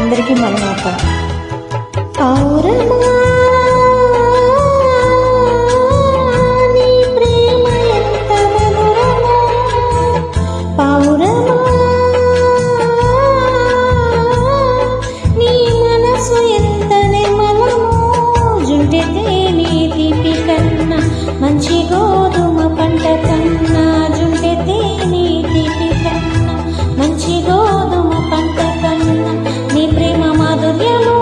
అందరికీ మలమాప పౌరమా నీ ప్రేమ ఎంత మధురమో పౌరమా నీ మనసు ఎంత నిర్మలమో జుంటితే నీ తీపి కన్నా మంచి గోధుమ పంట కన్నా జుంటితే నీ తీపి కన్నా మంచి గోధుమ పంట కన్నా నీ ప్రేమ మాధుర్యము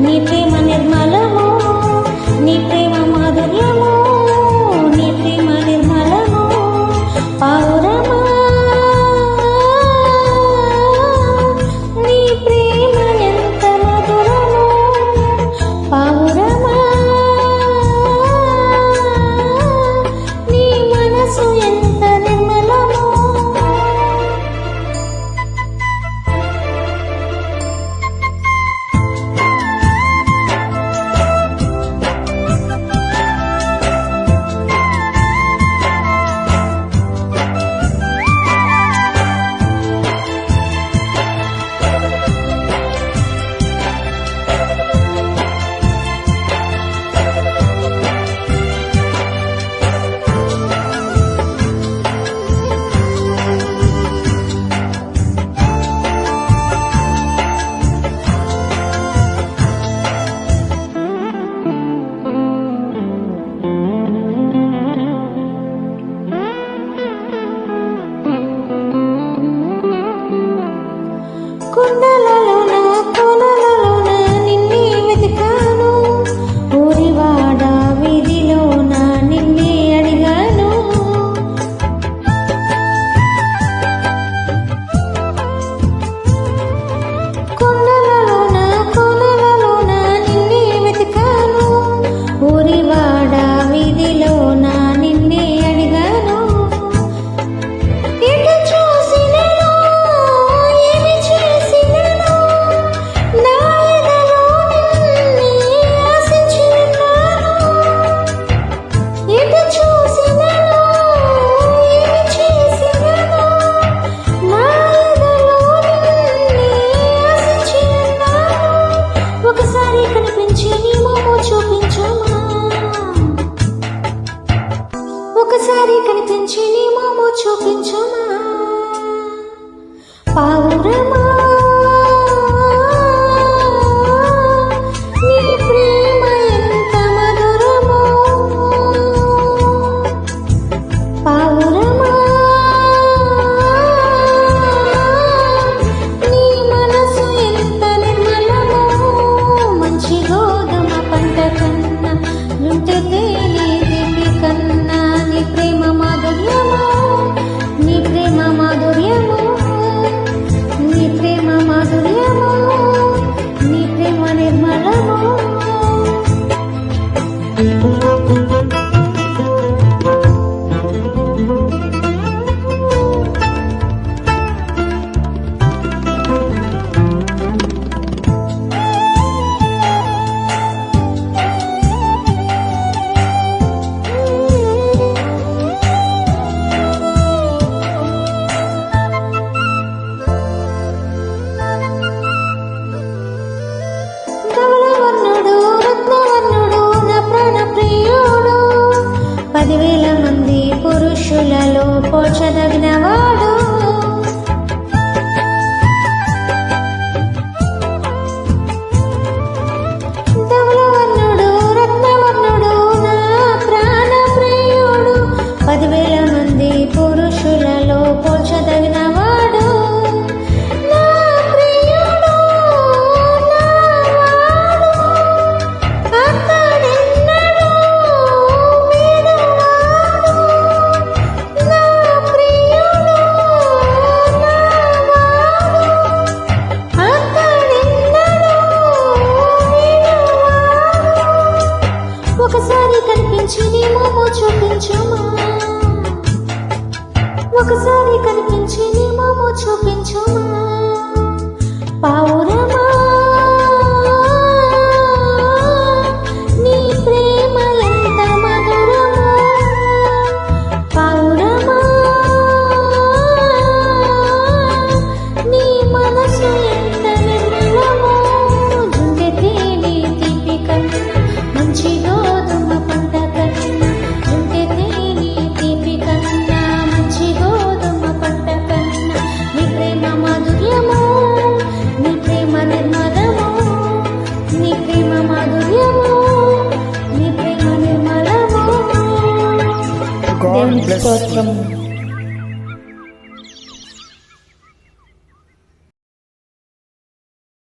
నీ ప్రేమ నిర్మలము నీ ప్రేమ మాధుర్యము నీ ప్రేమ నిర్మలము పౌరమా నీ ప్రేమ ఎంత మధురమో పౌరమా నీ మనసు ఎంత నిర్మలమో. కొండలలోన కోనలలోన నిన్నే వెతికాను ఊరివాడ వీధిలోన నిన్నే అడిగాను కొండలలోన కోనలలోన నిన్నే వెతికాను ఊరివాడ వీధిలోన నిన్నే అడిగాను ఎటు చూసినను ఏమి చేసినను నా ఎదలో నిన్నే ఆశించున్నాను ఎటు చూసినను ఏమి చేసినను నా ఎదలో నిన్నే ఆశించున్నాను ఒకసారి కనిపించి నీ మోము చూపించమా ఒకసారి కనిపించి నీ మోము చూపించమా పౌరమా నీ ప్రేమ ఎంత మధురమో పౌరమా నీ మనసు ఎంత నిర్మలమో మంచి గోధుమ పంట కన్నా జుంటితే నీ తీపి కన్నా నీ ప్రేమ మాధుర్యమో నీ ప్రేమ మాధుర్యమో నీ ప్రేమ మాధుర్యమో నీ ప్రేమ నిర్మలమో. ధవళవర్ణుడు రత్నవర్ణుడు నా ప్రాణ ప్రియుడు 10,000 మంది పురుషులలో పోల్చదగినవాడు ధవళవర్ణుడు రత్నవర్ణుడు నా ప్రాణ ప్రియుడు 10,000 మంది పురుషులలో పోల్చదగినవాడు నా ప్రియుడు నా వాడు అతడెన్నడూ వీడువాడు నా ప్రియుడు God దేవునికి bless you. స్తోత్రము.